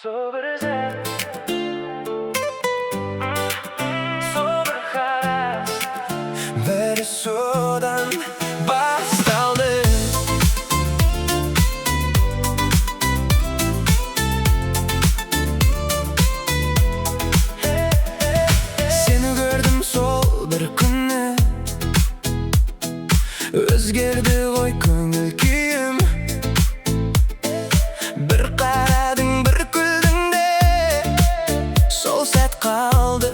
Sobrezen Sobregaras Beri sudan bastaldı Seni gördüm sol bir günü Özgerdi oy köngül kiyim Bir qaradın bir güldün de Sol sat kaldı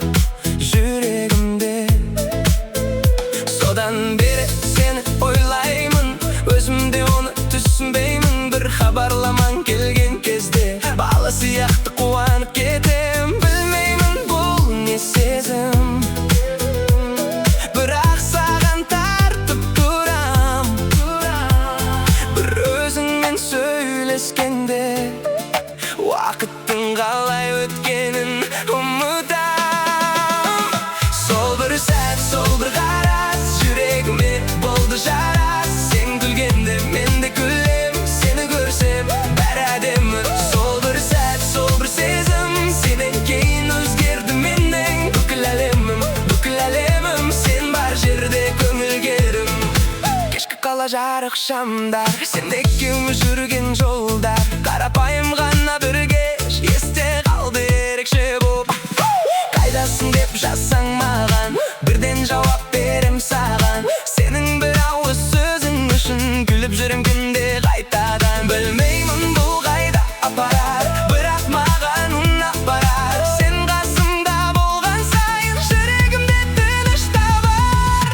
yüreğimde Sodan beri seni oylayman Özümde onu düşünbeymin Bir habarlaman kelgen kezde Bala siyahtı kuvanıp ketem Bilmeymin bul ne sezim Bırak sağan tartıp duram Bir özünmen söyleskende Vakıttın qalay ötkenin umutam Sol bir sat, sol bir qaras Yüreğime boldu jaras Sen gülgende men de gülem Seni görsem bärädemi Sol bir sat, sol bir sezim Senden keyin özgerdi menden Bükül alemim Sen bar jerde köngülgerim Keşke kalajar akşamdar Sendeki жүрген жолдар Карапайым ғана бір кеш Есте қалды ерекше боп Қайдасың деп жазсаң маған Бірден жауап берем саған Сенің бір ауыз сөзің үшін Күліп жүрем күнде қайтадан Білмеймін бұл қайда апарар Бірақ маған ұнап барар Сен қасымда болған сайын Жүрегімде тыныш табар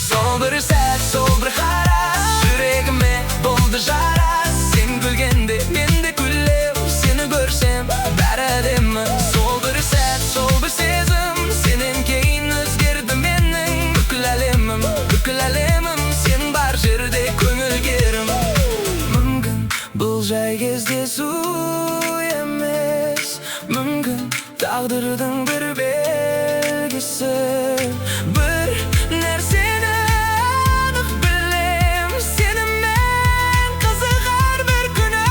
Сол бір сәт, сол бір қарас Жүрегіме болды жарас Sen gülgende men de gülem Seni görsem bärädemi Sol bir sat, sol bir sezim Senden keyin özgerdi menin Bükül alemim Sen bar jerde köngülgerim Мүмкін бұл жай кездесу емес Мүмкін тағдырдың бір белгісі Бір нәрсені анық білем Сенімен қызығар бір күні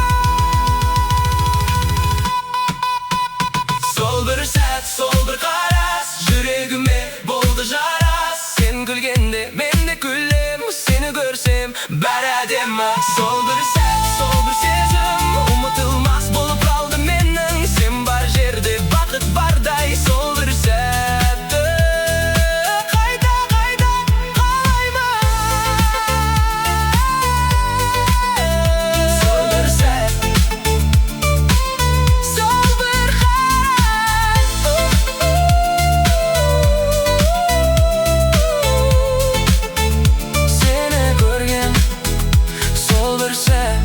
Сол бір сәт, сол бір қарас Жүрегіме болды жарас Sen gülgende men de gülem Seni görsem bärädemi Sol bir sәт, sol bir sezim Umutulmaz болып қалды менің Sen бар жерде бақыт бардай Сол бір сәтті қайта қалаймын Сол бір сәт, сол бір қарас Seni көрген сол бір сәт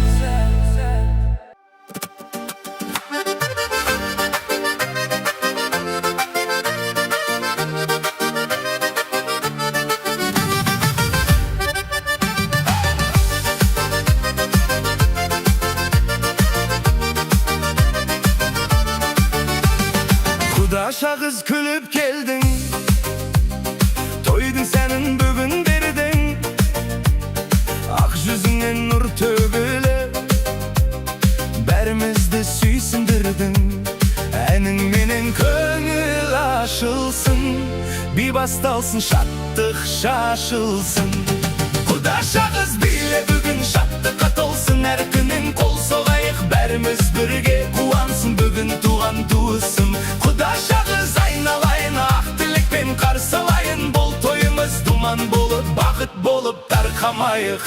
Kudaşa kız külüp geldin Toydun senin bugün berdin Ak yüzünden nur tөгіліп Bärimizni suysindirdin Әнің менен көңіл ашылсын Bir басталсын шаттық шашылсын Kudaşa kız биле бүгін шаттыққа толсын Әр күнің қол соғайық бәріміз бірге Қуансын бүгін туған туысым Kudaşa kız айналайын ақ тілекпен қарсылайын Бұл тойымыз думан болып, бақыт болып тарқамайық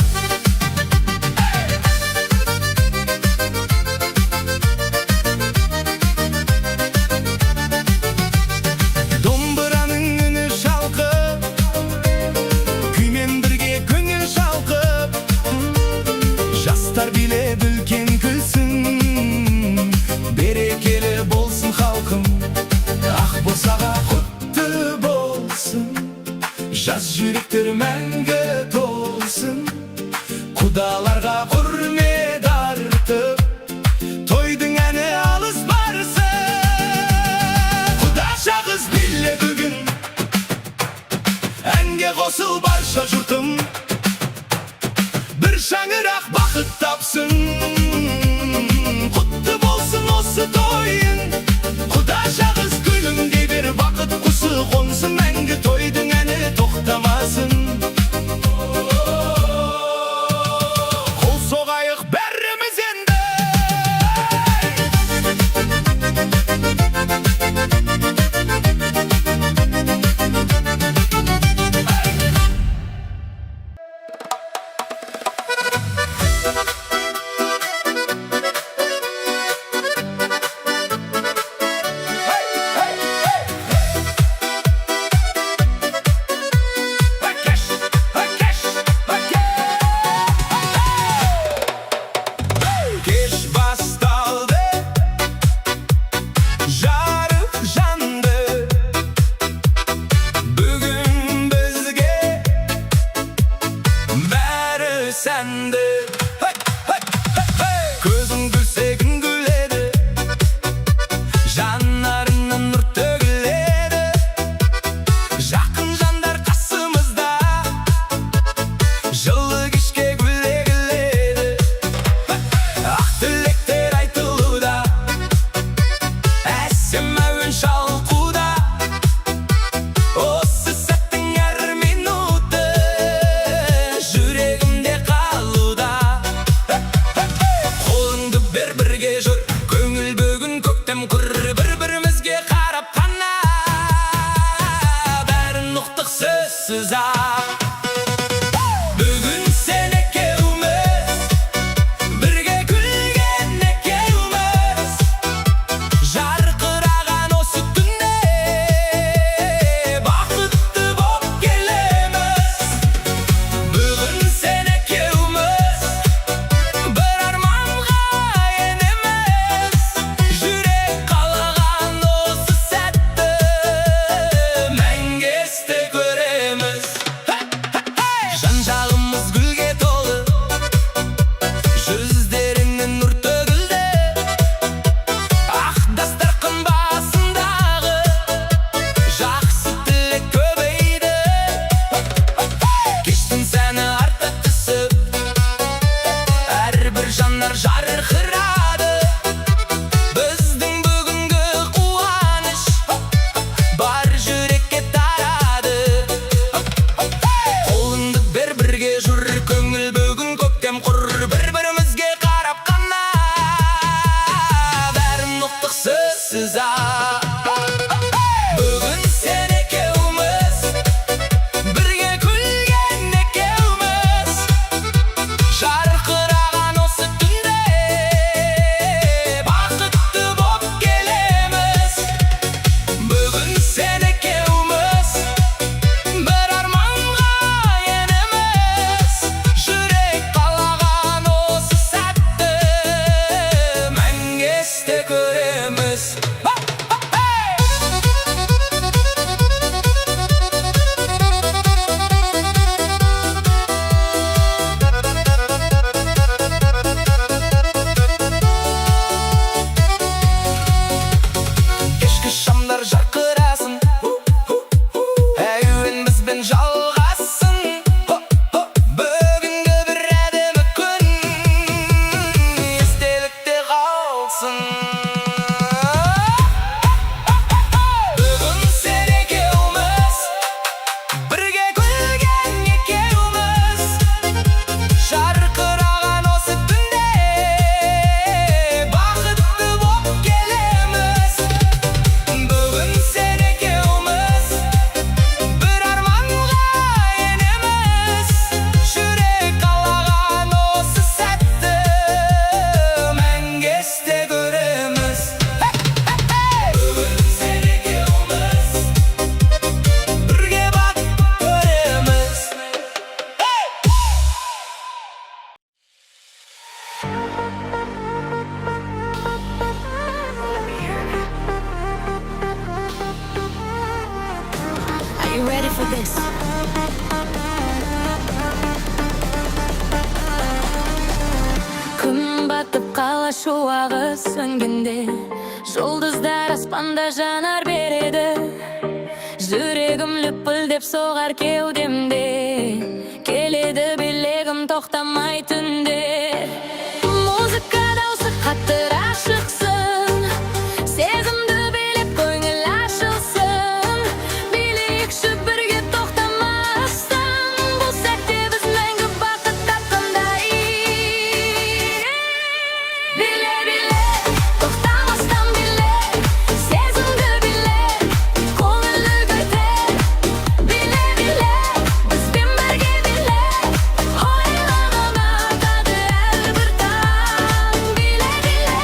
Домбыраның үні шалқып Күймен бірге көңіл шалқып Жастар билеп үлкен күлсін Берекелі болсын халқым Ақ босаға құтты болсын Жас жүректер мәңгі толсын Құдаларға құрмет артып Тойдың әні алыс барсын Kudaşa kız биле бүгін Әнге қосыл барша жұртым Bir шаңырақ бақыт тапсын Құтты болсын көктем құр бір-бірімізге қарап қана бәрін ұқтық сөзсіз ақ. Бүгін сен екеуміз бірге күлген екеуміз, жарқыраған осы түнде бақытты боп келеміз. Бүгін сен екеуміз бір арманға енеміз, жүрек қалаған осы сәтті мәңгі есте көреміз. Жан-жағымыз гүлге толы, жүздеріңнен нұр төгілді, ақ дастархан басындағы жақсы тілек көбейді. Кештің сәні артта түсіп, әрбір жанар жарқырады. Біздің бүгінгі қуаныш бар жүрекке тарады. Қолыңды бер, бірге жүр көңіл, бүгін көктем құр бір-бірімізге қарап қана бәрін ұқтық сөзсіз ақ. Бүгін сен екеуміз бірге күлген екеуміз, жарқыраған осы түнде бақытты боп келеміз. Бүгін сен екеуміз бір арманға енеміз, жүрек қалаған осы сәтті мәңгі есте көреміз. Кешкі шамдар жарқырасын, әуен бізбен жалғасын. Бүгінгі бір әдемі күн естелікте қалсын. Бүгін сен екеуміз бірге күлген екеуміз, жарқыраған осы түнде бақытты боп келеміз. Бүгін сен екеуміз бір арманға енеміз, жүрек қалаған осы сәтті мәңгі есте көреміз. Бүгін сен екеуміз бірге бақыт көреміз. Are you ready for this? Күн батып қала шуағы сөнгенде, жұлдыздар аспанда жанар береді. Жүрегім лүпілдеп соғар кеудемде, келеді билегім тоқтамай түнде. Музыка даусы қаттырақ шықсын, сезімді билеп көңіл ашылсын. Билейікші бірге тоқтамастан, бұл сәтте біз мәңгі бақыт тапқандай. Биле, биле, тоқтамастан биле, сезімді биле, көңілді көтер. Биле, биле, бізбен бірге биле, ойлағанға атады әрбір таң. Биле, биле,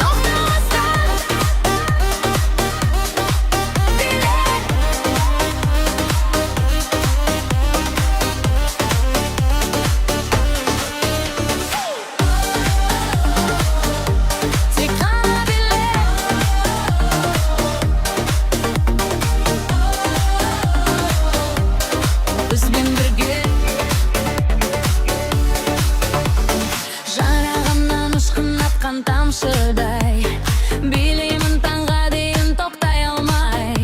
тоқтамастан биле. Тек қана биле, бізбен бірге. Жарағымнан ұшқын атқан тамшыдай, билеймін таңға дейін тоқтай алмай.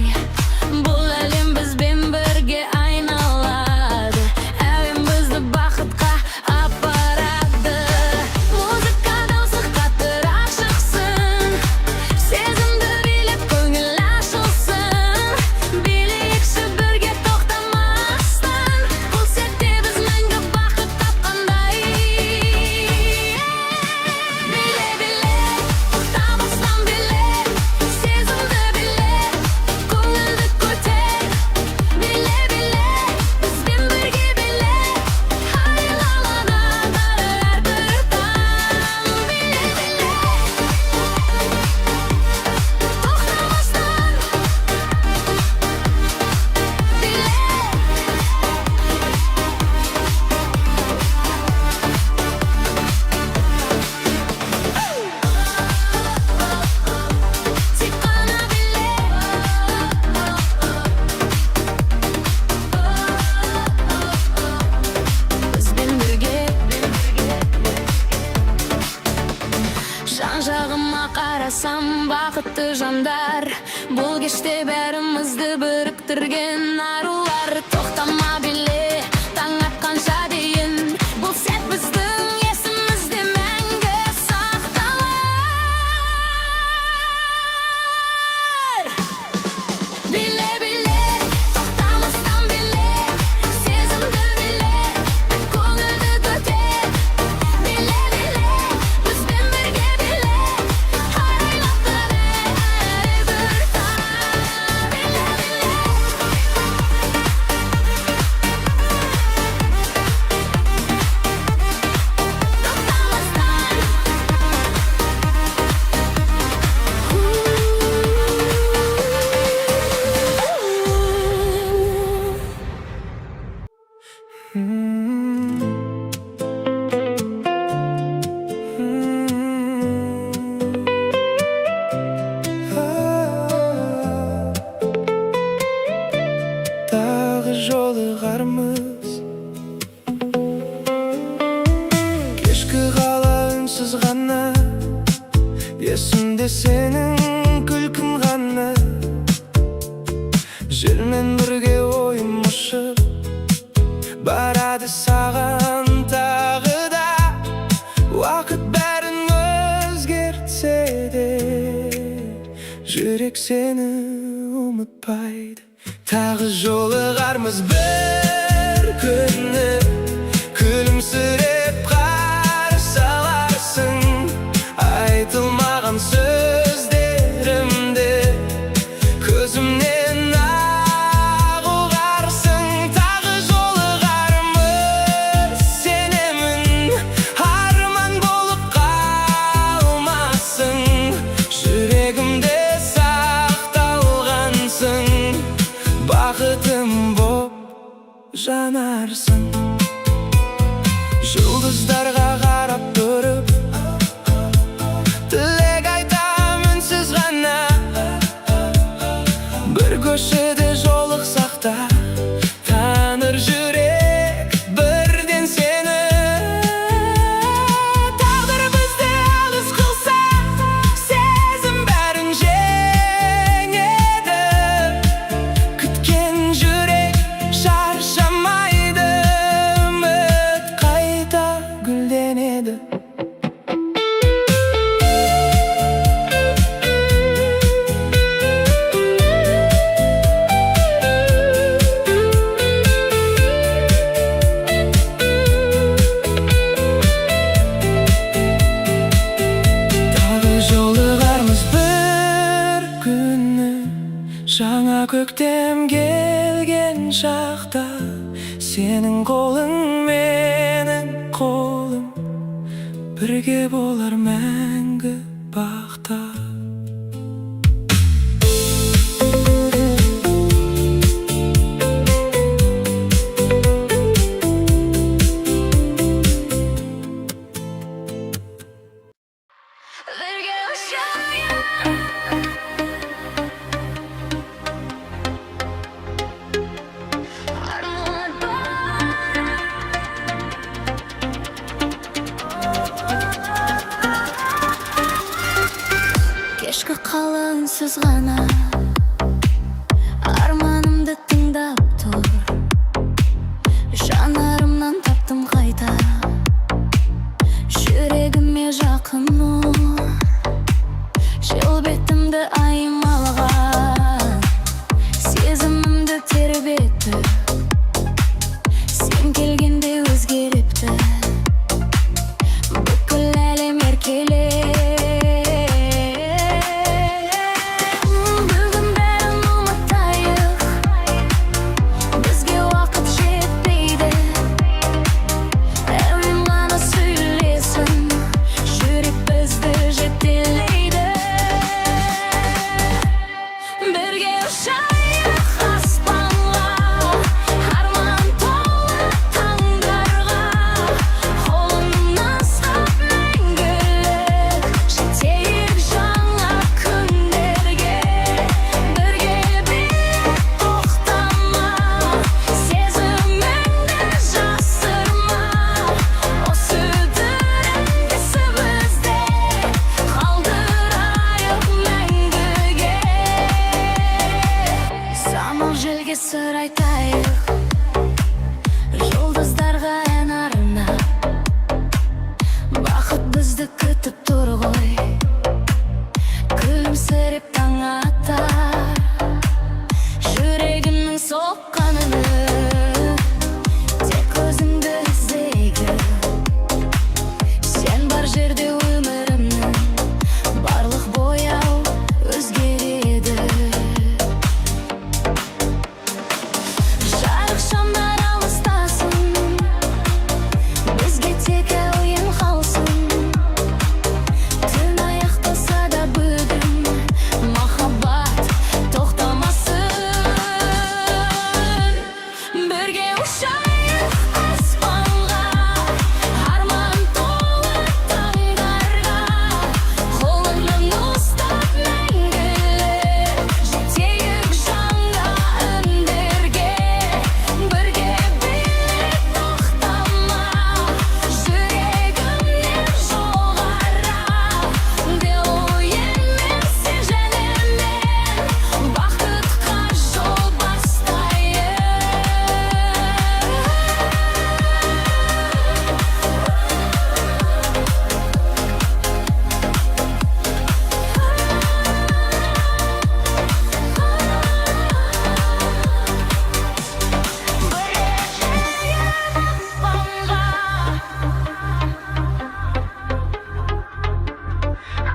Бұл әлем бізбен бірге айналады, әуен бізді бақытқа апарады. Музыка даусы қаттырақ шықсын, сезімді билеп көңіл ашылсын. Билейікші бірге тоқтамастан, бұл сәтте біз мәңгі бақыт тапқандай. Биле, биле, Жан жағыма қарасам бақытты жандар, бұл кеште бәрімізді біріктірген арулар. Тоқтама биле, таң атқанша дейін, бұл сәт біздің есімізде мәңгі сақталар. Биле, биле, тоқтамастан биле, сезімді биле, көңілді көтер. Биле, биле, бізбен бірге биле, арайлап тұр әрбір таң. Биле, биле, тағы жолығармыз. Кешкі қала үнсіз ғана, есімде сенің күлкің ғана. Желмен бірге ойым ұшып барады саған тағы да. Уақыт бәрін өзгертсе де, жүрек сені ұмытпайды. Тағы жолығармыз бір күні, күлімсіреп қарсы аларсың айтылмаған сөздерімді, көзімнен ақ ұғарсың. Тағы жолығармыз, сенемін, арман болып қалмассың, жүрегімде сақталғансың, бақытым боп жанарсың. Жұлдыздарға қарап тұрып, тілек айтам үнсіз ғана. Бір көшеде жолықсақ та, таныр жүрек бірден сені. Тағдыр бізді алыс қылса, сезім бәрін жеңеді. Күткен жүрек шаршамайды, үміт қайта гүлденеді. Тағы жолығармыз бір күні, жаңа көктем келген шақта. Сенің қолың менің қолым, бірге болар мәңгі бақта. бірге ұшайық. Арман бар. Кешкі қала үнсіз ғана, арманымды тыңдап тұр. Жанарымнан таптым қайта, жүрегіме жақын ол. Желбетімді аймалған, сезімімді тербетті. Сен келгенде өзгеріпті, бүкіл әлем еркеле. Бүгін күтіп тұр ғой, күлімсіреп таң атар, жүрегімнің соққанын тек өзіңді іздейді. Сен бар жерде өмірімнің барлық бояу өзгереді. Жарық шамдар алыстасын, бізге тек әуен қалсын. Түн аяқтаса да бүгін махаббат тоқтамасын. Бірге ұшайық аспанға, арман толы таңдарға. Қолымнан ұстап мәңгілік жетейік жаңа үндерге. Бірге билеп тоқтама, жүрегімнен жоғары. Дел ойыммен сен және мен бақытқа жол бастайық.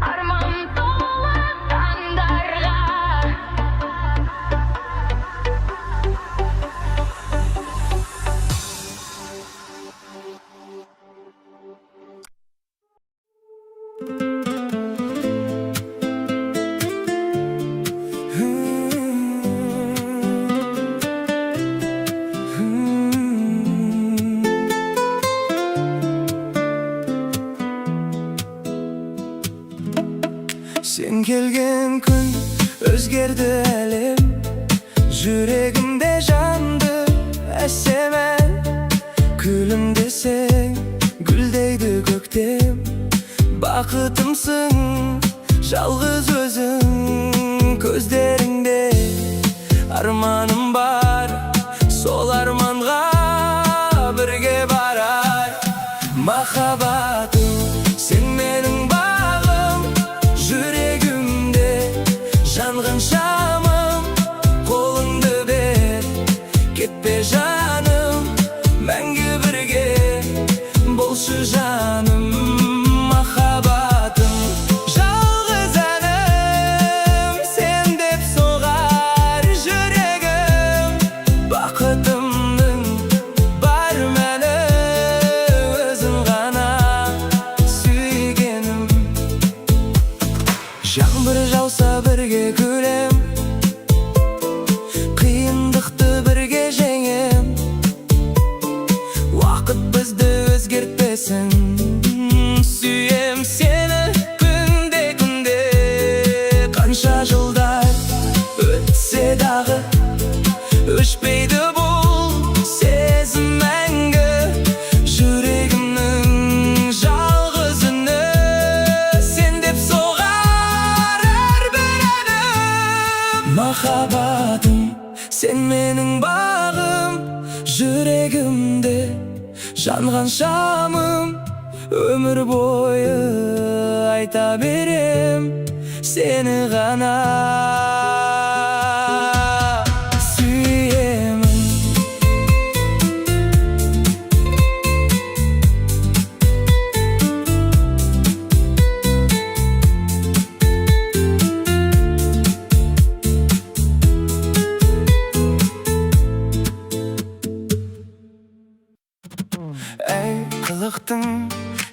Арман толы таңдарға. Sen kelgen күн өзгерді әлем, жүрегімде жанды әсемен. Күлімдесең гүлдейді көктем, бақытымсың жалғыз өзің. Көздеріңде арманым бар, сол арманға бірге барар. Махаббатым, сен менің бағым, жүрегімде жанған шамым. Қолыңды бер, кетпе жаным, мәңгі бірге болшы жаным. Махаббатым, жалғыз әнім, сен деп соғар жүрегім. Бақытымның бар мәні өзің ғана сүйгенім. Жаңбыр жауса бірге күлем, қиындықты бірге жеңем. Уақыт бізді өзгертпесін, сүйем сені күнде күнде. Қанша жылдар өтсе дағы өшпейді бұл сезім мәңгі. Жүрегімнің жалғыз үні, сен деп соғар әрбір әнім. Махаббатым, сен менің бағым, жүрегімде жанған шамым. Өмір бойы айта берем, сені ғана сүйемін. Әй қылықтың,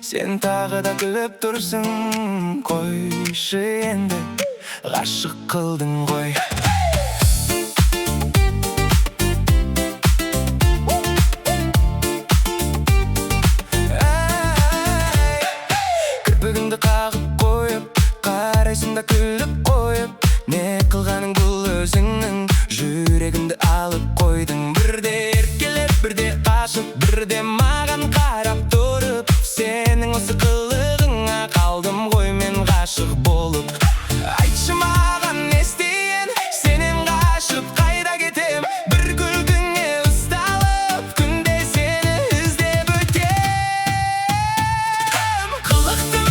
сен тағы да күліп тұрсың. Қойшы енді, ғашық қылдың ғой. Кірпігіңді қағып қойып, қарайсың да күліп қойып. Не қылғаның бұл өзіңнің, жүрегімді алып қойдың. Бірде еркелеп, бірде қашып, бірде маған қарап тұрып. Сенің осы қылығыңа қалдым ғой мен ғашық болып. Айтшы маған не істейін, сенен қашып қайда кетем. Бір күлкіңе ұсталып, күнде сені іздеп өтем. Қылықтым,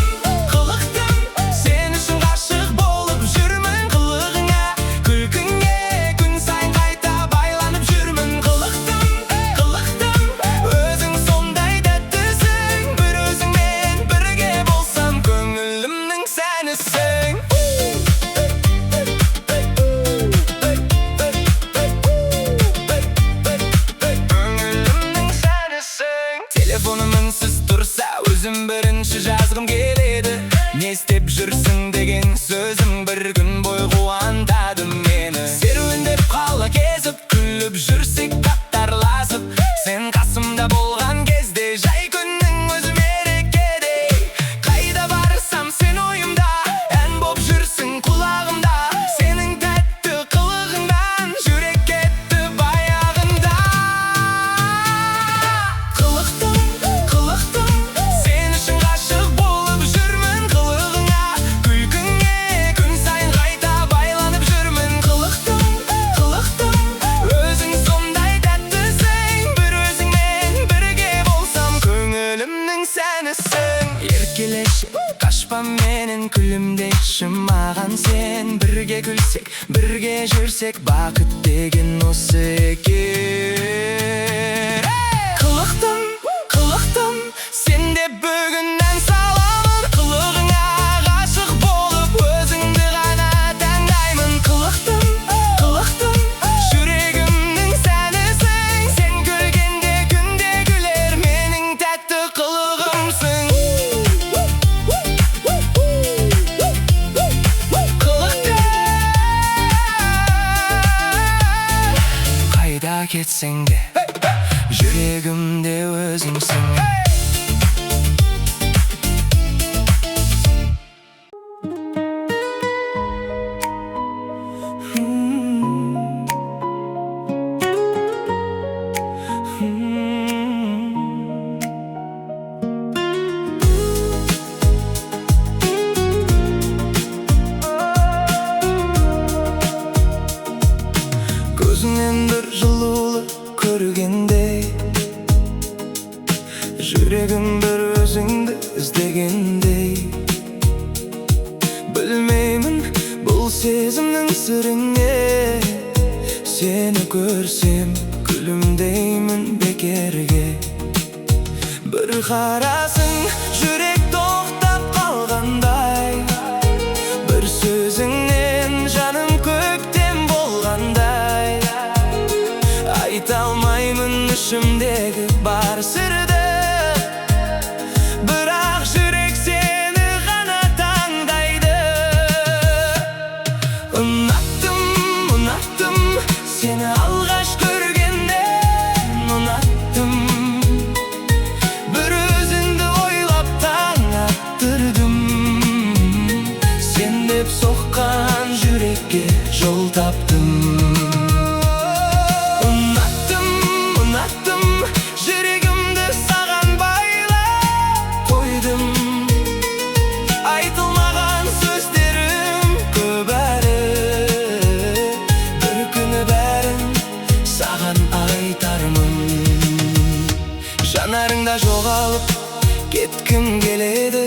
менен күлімдей шымаған сен. Бірге күлсек, бірге жүрсек, бақыт деген осы екен. Қылықтым, қылықтым, сен де бүгін ән саламын. Қылығыңа ғашық болып, өзіңді ғана таңдаймын. Қылықтым, қылықтым, жүрегімнің сәнісің. Сен күлгенде күнде күлер, менің тәтті қылығымсың. Қайда кетсең де, жүрегімде өзіңсің. Көзіңнен бір жылулы көргенде, жүрегім бір өзіңді іздегендей. Білмеймін бұл сезімнің сырыңе, сені көрсем күлімдеймін бекерге. Бір қарасың жүрек тоқтап қалғандай, бір сөзіңнен жаным көктем болғандай. Айта алмаймын ішімдегі бар сырды, бірақ жүрек сені ғана таңдайды. Ұнаттым, ұнаттым, сені алғаш көргеннен ұнаттым. Бір өзіңді ойлап таң аттырдым. Сен деп соққан жүрекке жол таптым. Жүрегімді саған байлап қойдым. Айтылмаған сөздерім көп әрі, бір күні бәрін саған айтармын. Жанарыңда жоғалып кеткім келеді,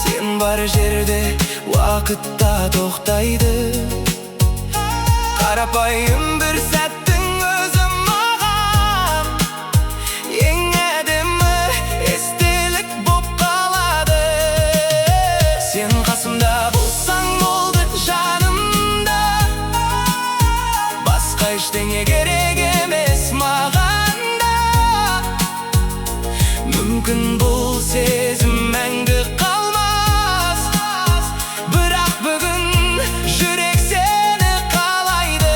сен бар жерде уақытта тоқтайды. Қарапайым бір сәттің өзі маған ең әдемі естелік боп қалады. Сен қасымда болсаң болды жанымда, басқа ештеңе керек емес маған да. Мүмкін бұл сезім мәңгі қалмас, бірақ бүгін жүрек сені қалайды.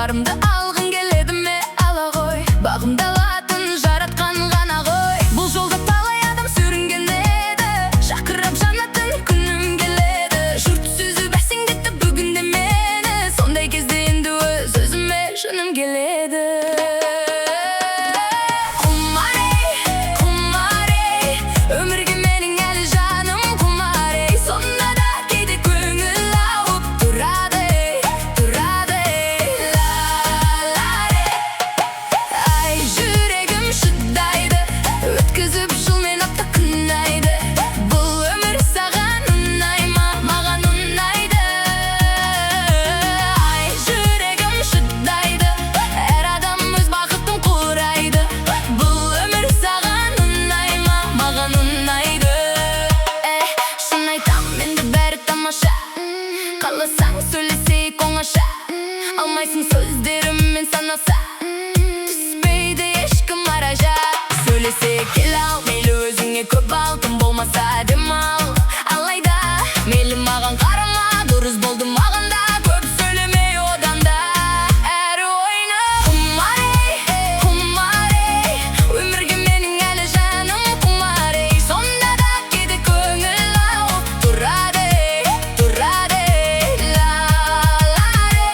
барымды алғың келеді ме? Ала ғой, бағымды алатын жаратқан ғана ғой. Бұл жолда талай адам сүрінген еді, шақырып жанатын күнім келеді. Жұрт сөзі бәсеңдетті бүгінде мені, сондай кезде енді өз өзіме жыным келеді. Өмірге менің әлі жаным құмар ей, сонда да кейде көңіл ауып тұрады ла-ла-ре. Ай, жүрегім шыдайды, өткізіп жылмен апта күн айды. Бұл өмір саған ұнай ма? Маған ұнайды. Ай, жүрегім шыдайды, әр адам өз бақытын құрайды. Бұл өмір саған ұнай ма? Маған ұнайды. Шын айтам, енді бәрі тамаша. Қаласаң сөйлесейік оңаша. Алмайсың сөздеріммен санаса, түспейді ешкім аража. Сөйлесейік кел ал, мейлі өзіңе көп алтын болмаса демал. Алайда мейлі маған қарама, дұрыс болды маған да, көп сөйлемей одан да әрі ойна. Құмар ей, өмірге менің әлі жаным құмар ей, сонда да кейде көңіл ауып тұрады ла-ла-ре.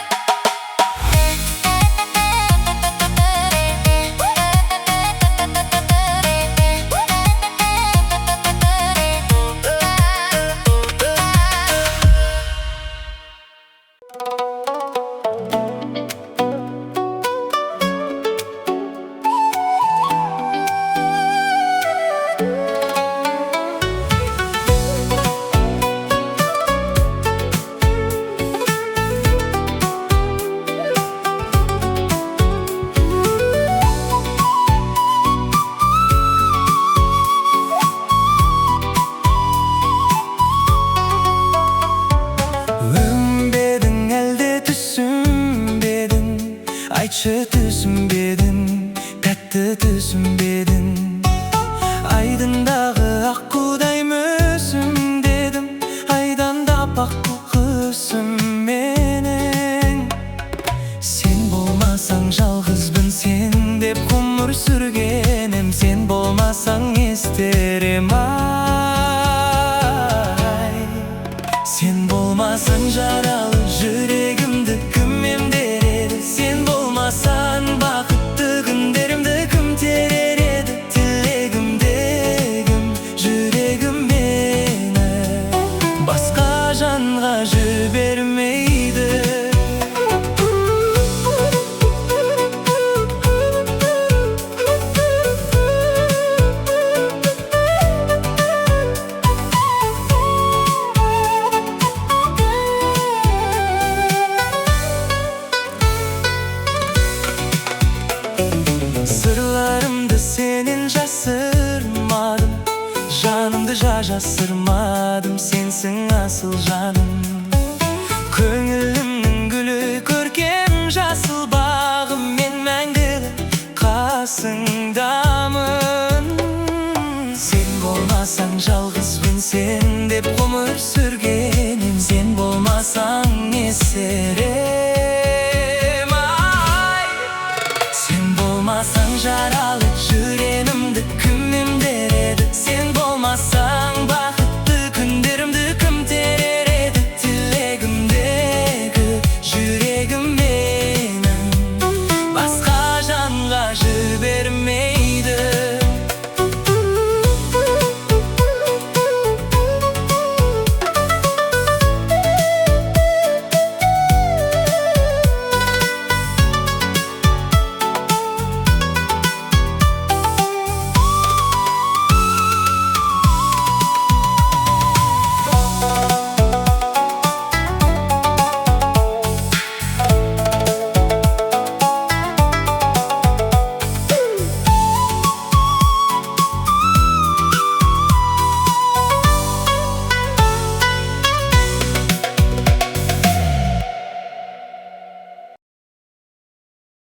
Өңбедің әлде түсінбедің, айтшы түсінбедің, тәтті түсінбедің. Айдындағы аққудай мүсіндедім, айдан да аппақ құсым менің. Сен болмасаң жалғызбын сен деп ғұмыр сүргенім, сен болмасаң не істерем ай. Сен болмасаң жаралы жүрегімді кім емдер еді? Сен болмасаң бақытты күндерімді кім терер еді? Тілегімдегім жүрегім мені басқа жанға жібермейді. Sırlarımdı senin жасырмадым, жанымды жасырмадым, сенсің асыл жаным. Көңілімнің гүлі көркем жасыл бағым, мен мәңгілік қасыңдамын. Сен болмасаң жалғызбын сен деп ғұмыр сүргенім, сен болмасаң не серем